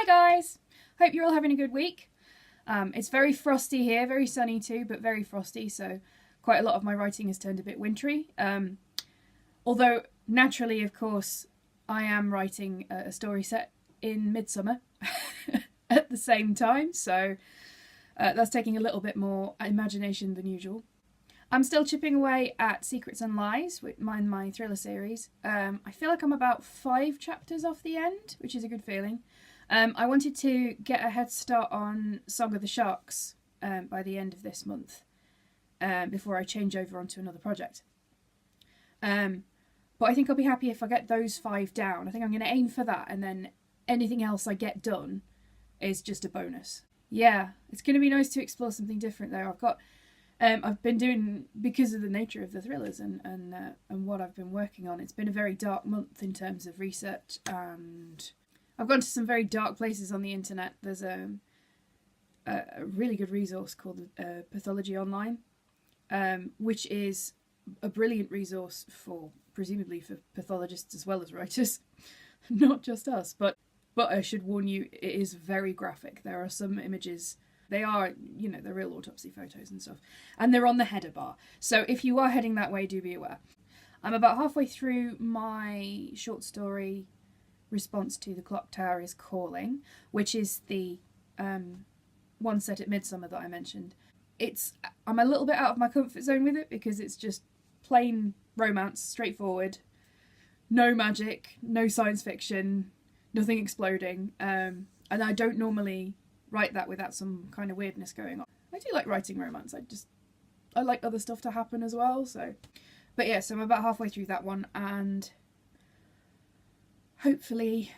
guys! Hope you're all having a good week. It's very frosty here, very sunny too, but very frosty, so quite a lot of my writing has turned a bit wintry. Although, naturally, of course, I am writing a story set in midsummer at the same time, so that's taking a little bit more imagination than usual. I'm still chipping away at Secrets and Lies, with my thriller series. I feel like I'm about 5 chapters off the end, which is a good feeling. I wanted to get a head start on Song of the Sharks by the end of this month, before I change over onto another project. But I think I'll be happy if I get those 5 down. I think I'm going to aim for that, and then anything else I get done is just a bonus. Yeah, it's going to be nice to explore something different though. I've been doing, because of the nature of the thrillers and what I've been working on, it's been a very dark month in terms of research, and I've gone to some very dark places on the internet. There's a really good resource called Pathology Online, which is a brilliant resource presumably for pathologists as well as writers, not just us. But I should warn you, it is very graphic. There are some images. They are, they're real autopsy photos and stuff. And they're on the header bar. So if you are heading that way, do be aware. I'm about halfway through my short story response to The Clock Tower is Calling, which is the one set at Midsummer that I mentioned. I'm a little bit out of my comfort zone with it because it's just plain romance, straightforward. No magic, no science fiction, nothing exploding. And I don't normally write that without some kind of weirdness going on. I do like writing romance. I like other stuff to happen as well. So I'm about halfway through that one, and hopefully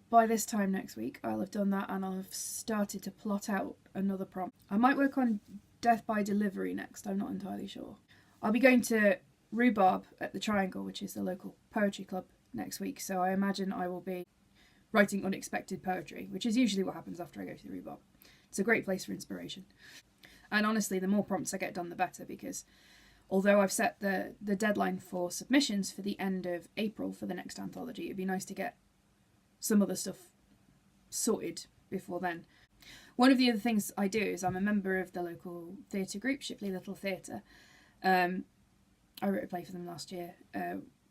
by this time next week I'll have done that and I'll have started to plot out another prompt. I might work on Death by Delivery next. I'm not entirely sure. I'll be going to Rhubarb at the Triangle, which is the local poetry club, next week, so I imagine I will be writing unexpected poetry, which is usually what happens after I go to the Rhubarb. It's a great place for inspiration. And honestly, the more prompts I get done, the better, because although I've set the deadline for submissions for the end of April for the next anthology, it'd be nice to get some other stuff sorted before then. One of the other things I do is I'm a member of the local theatre group, Shipley Little Theatre. I wrote a play for them last year.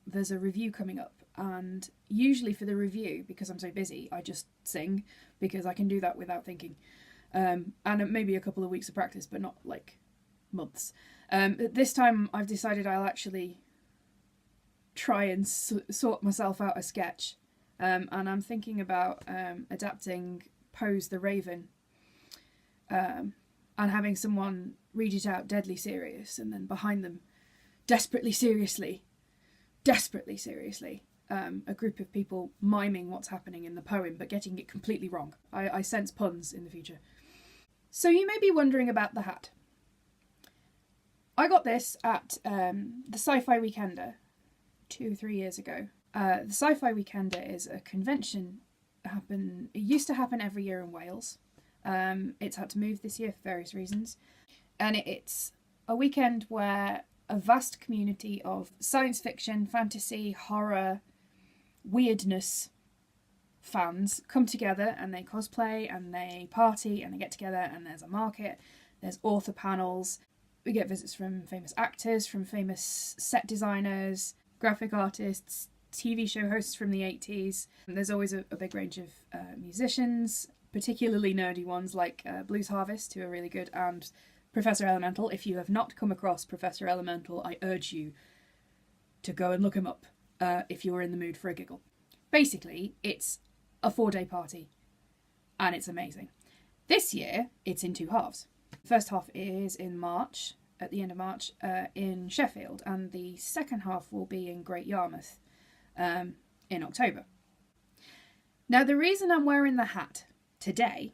There's a review coming up, and usually for the review, because I'm so busy, I just sing, because I can do that without thinking. And maybe a couple of weeks of practice, but not like months. This time I've decided I'll actually try and sort myself out a sketch. And I'm thinking about adapting Poe's The Raven, and having someone read it out deadly serious, and then behind them, desperately seriously, a group of people miming what's happening in the poem but getting it completely wrong. I sense puns in the future. So you may be wondering about the hat. I got this at the Sci-Fi Weekender 2 or 3 years ago. The Sci-Fi Weekender is a convention. It used to happen every year in Wales. It's had to move this year for various reasons. And it's a weekend where a vast community of science fiction, fantasy, horror, weirdness fans come together, and they cosplay and they party and they get together, and there's a market, there's author panels. We get visits from famous actors, from famous set designers, graphic artists, TV show hosts from the 80s. And there's always a big range of musicians, particularly nerdy ones like Blues Harvest, who are really good, and Professor Elemental. If you have not come across Professor Elemental, I urge you to go and look him up if you're in the mood for a giggle. Basically, it's a 4-day party, and it's amazing. This year, it's in 2 halves. The first half is in March, at the end of March, in Sheffield, and the second half will be in Great Yarmouth in October. Now, the reason I'm wearing the hat today...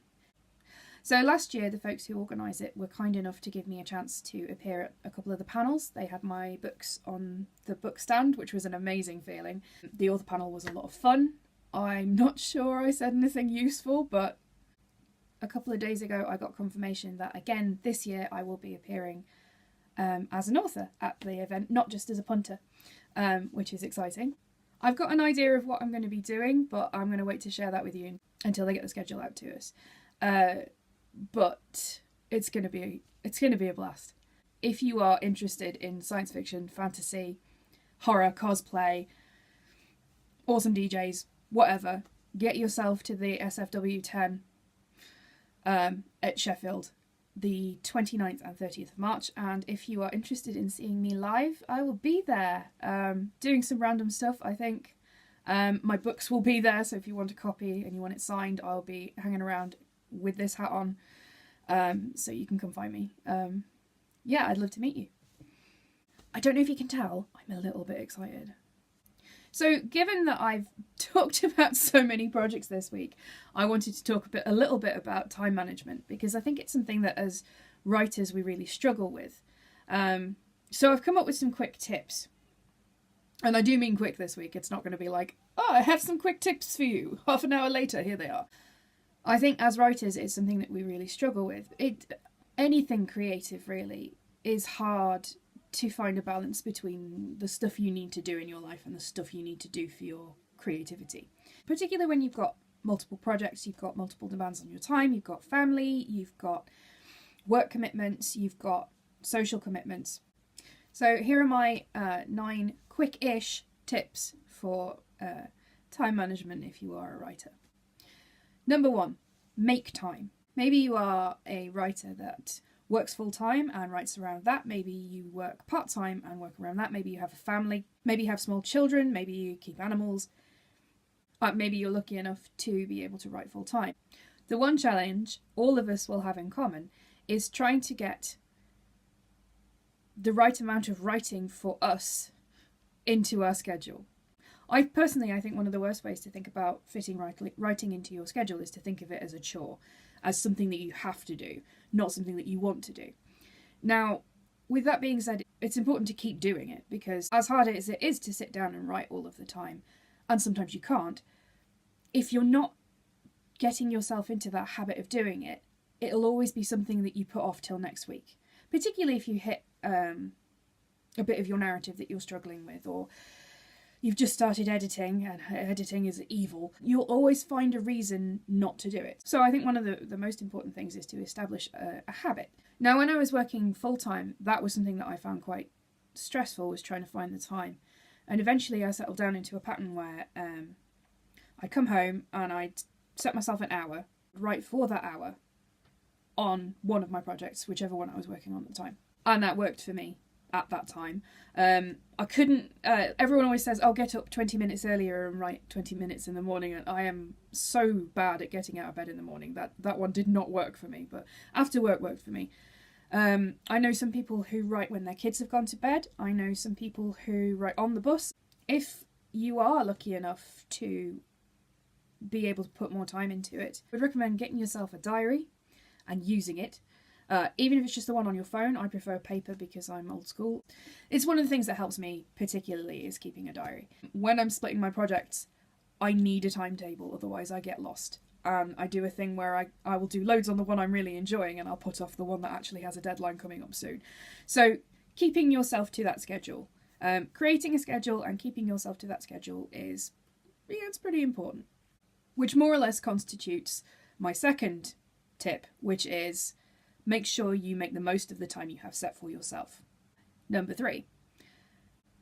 So last year, the folks who organise it were kind enough to give me a chance to appear at a couple of the panels. They had my books on the book stand, which was an amazing feeling. The author panel was a lot of fun. I'm not sure I said anything useful, but a couple of days ago I got confirmation that, again, this year I will be appearing as an author at the event, not just as a punter, which is exciting. I've got an idea of what I'm going to be doing, but I'm going to wait to share that with you until they get the schedule out to us. But it's going to be a blast. If you are interested in science fiction, fantasy, horror, cosplay, awesome DJs, whatever, get yourself to the SFW 10 at Sheffield the 29th and 30th of March, and if you are interested in seeing me live, I will be there doing some random stuff, I think. My books will be there, so if you want a copy and you want it signed, I'll be hanging around with this hat on, so you can come find me. Yeah, I'd love to meet you. I don't know if you can tell, I'm a little bit excited. So given that I've talked about so many projects this week, I wanted to talk a little bit about time management, because I think it's something that as writers we really struggle with. So I've come up with some quick tips. And I do mean quick this week. It's not going to be like, oh, I have some quick tips for you. Half an hour later, here they are. I think as writers, it's something that we really struggle with. Anything creative really is hard to find a balance between the stuff you need to do in your life and the stuff you need to do for your creativity. Particularly when you've got multiple projects, you've got multiple demands on your time, you've got family, you've got work commitments, you've got social commitments. So here are my 9 quick-ish tips for time management if you are a writer. Number 1, make time. Maybe you are a writer that works full-time and writes around that. Maybe you work part-time and work around that. Maybe you have a family. Maybe you have small children. Maybe you keep animals. Maybe you're lucky enough to be able to write full-time. The one challenge all of us will have in common is trying to get the right amount of writing for us into our schedule. I think one of the worst ways to think about fitting writing into your schedule is to think of it as a chore, as something that you have to do, not something that you want to do. Now, with that being said, it's important to keep doing it, because as hard as it is to sit down and write all of the time, and sometimes you can't, if you're not getting yourself into that habit of doing it, it'll always be something that you put off till next week. Particularly if you hit a bit of your narrative that you're struggling with, or you've just started editing and editing is evil, you'll always find a reason not to do it. So I think one of the most important things is to establish a habit. Now, when I was working full-time, that was something that I found quite stressful, was trying to find the time. And eventually I settled down into a pattern where I'd come home and I'd set myself an hour, write for that hour on one of my projects, whichever one I was working on at the time. And that worked for me at that time. I couldn't, everyone always says, oh, get up 20 minutes earlier and write 20 minutes in the morning. And I am so bad at getting out of bed in the morning. That one did not work for me, but after work worked for me. I know some people who write when their kids have gone to bed. I know some people who write on the bus. If you are lucky enough to be able to put more time into it, I would recommend getting yourself a diary and using it. Even if it's just the one on your phone. I prefer paper because I'm old school. It's one of the things that helps me particularly is keeping a diary. When I'm splitting my projects, I need a timetable, otherwise I get lost. I do a thing where I will do loads on the one I'm really enjoying and I'll put off the one that actually has a deadline coming up soon. So keeping yourself to that schedule. Creating a schedule and keeping yourself to that schedule is, it's pretty important. Which more or less constitutes my second tip, which is make sure you make the most of the time you have set for yourself. Number 3,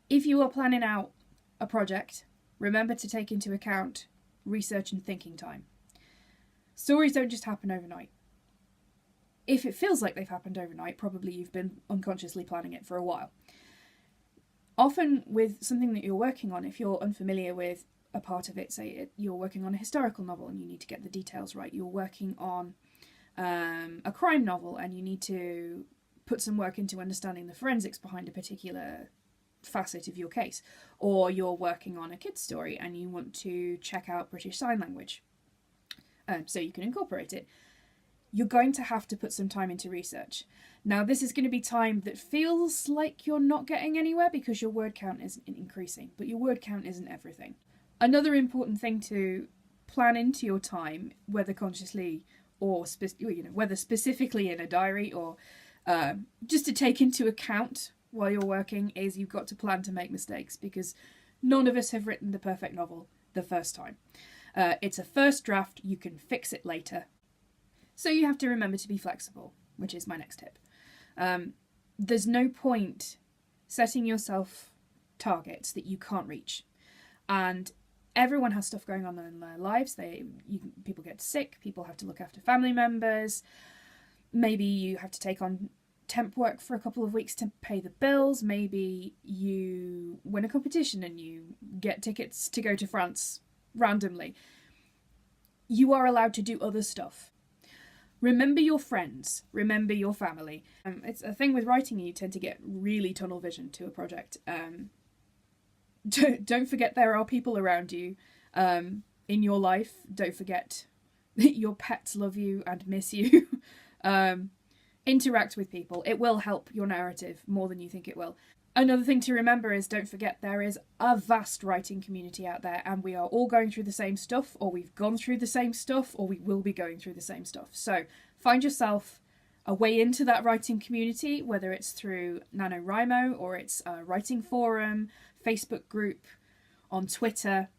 if you are planning out a project, remember to take into account research and thinking time. Stories don't just happen overnight. If it feels like they've happened overnight, probably you've been unconsciously planning it for a while. Often with something that you're working on, if you're unfamiliar with a part of it, say you're working on a historical novel and you need to get the details right, you're working on a crime novel and you need to put some work into understanding the forensics behind a particular facet of your case, or you're working on a kid's story and you want to check out British Sign Language so you can incorporate it, you're going to have to put some time into research. Now, this is going to be time that feels like you're not getting anywhere because your word count isn't increasing, but your word count isn't everything. Another important thing to plan into your time, whether consciously or whether specifically in a diary or just to take into account while you're working, is you've got to plan to make mistakes, because None of us have written the perfect novel the first time. It's a first draft, you can fix it later. So you have to remember to be flexible, which is my next tip. There's no point setting yourself targets that you can't reach. And everyone has stuff going on in their lives. People get sick, people have to look after family members. Maybe you have to take on temp work for a couple of weeks to pay the bills. Maybe you win a competition and you get tickets to go to France randomly. You are allowed to do other stuff. Remember your friends, remember your family. It's a thing with writing, you tend to get really tunnel vision to a project. Don't forget there are people around you in your life. Don't forget that your pets love you and miss you. Interact with people. It will help your narrative more than you think it will. Another thing to remember is don't forget there is a vast writing community out there, and we are all going through the same stuff, or we've gone through the same stuff, or we will be going through the same stuff. So find yourself a way into that writing community, whether it's through NaNoWriMo or it's a writing forum, Facebook group, on Twitter,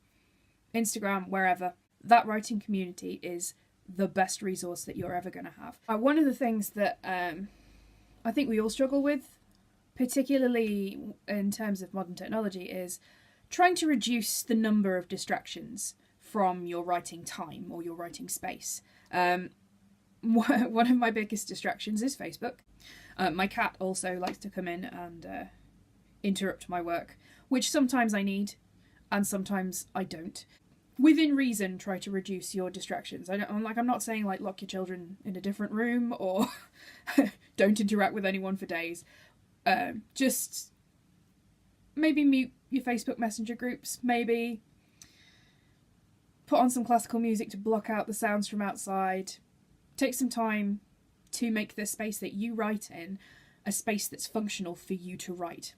Instagram, wherever. That writing community is the best resource that you're ever going to have. One of the things that I think we all struggle with, particularly in terms of modern technology, is trying to reduce the number of distractions from your writing time or your writing space. One of my biggest distractions is Facebook. My cat also likes to come in and interrupt my work, which sometimes I need and sometimes I don't. Within reason, try to reduce your distractions. I'm not saying like lock your children in a different room or don't interact with anyone for days. Just maybe mute your Facebook Messenger groups, maybe put on some classical music to block out the sounds from outside. Take some time to make the space that you write in a space that's functional for you to write.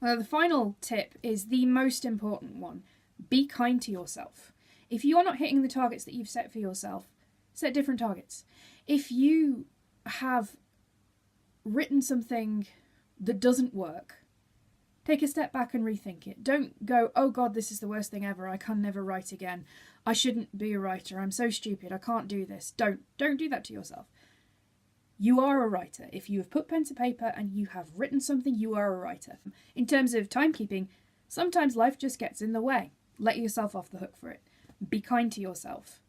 The final tip is the most important one. Be kind to yourself. If you are not hitting the targets that you've set for yourself, set different targets. If you have written something that doesn't work, take a step back and rethink it. Don't go, oh God, this is the worst thing ever. I can never write again. I shouldn't be a writer. I'm so stupid. I can't do this. Don't do that to yourself. You are a writer. If you have put pen to paper and you have written something, you are a writer. In terms of timekeeping, sometimes life just gets in the way. Let yourself off the hook for it. Be kind to yourself,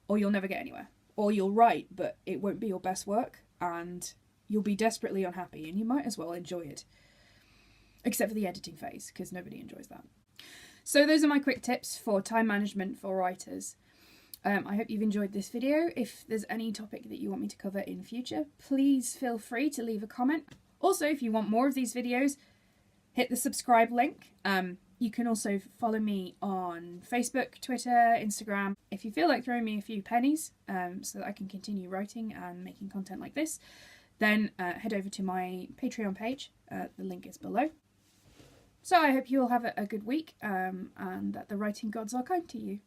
or you'll never get anywhere. Or you'll write, but it won't be your best work, and you'll be desperately unhappy, and you might as well enjoy it. Except for the editing phase, because nobody enjoys that. So those are my quick tips for time management for writers. I hope you've enjoyed this video. If there's any topic that you want me to cover in future, please feel free to leave a comment. Also, if you want more of these videos, hit the subscribe link. You can also follow me on Facebook, Twitter, Instagram. If you feel like throwing me a few pennies so that I can continue writing and making content like this, then head over to my Patreon page. The link is below. So I hope you all have a good week and that the writing gods are kind to you.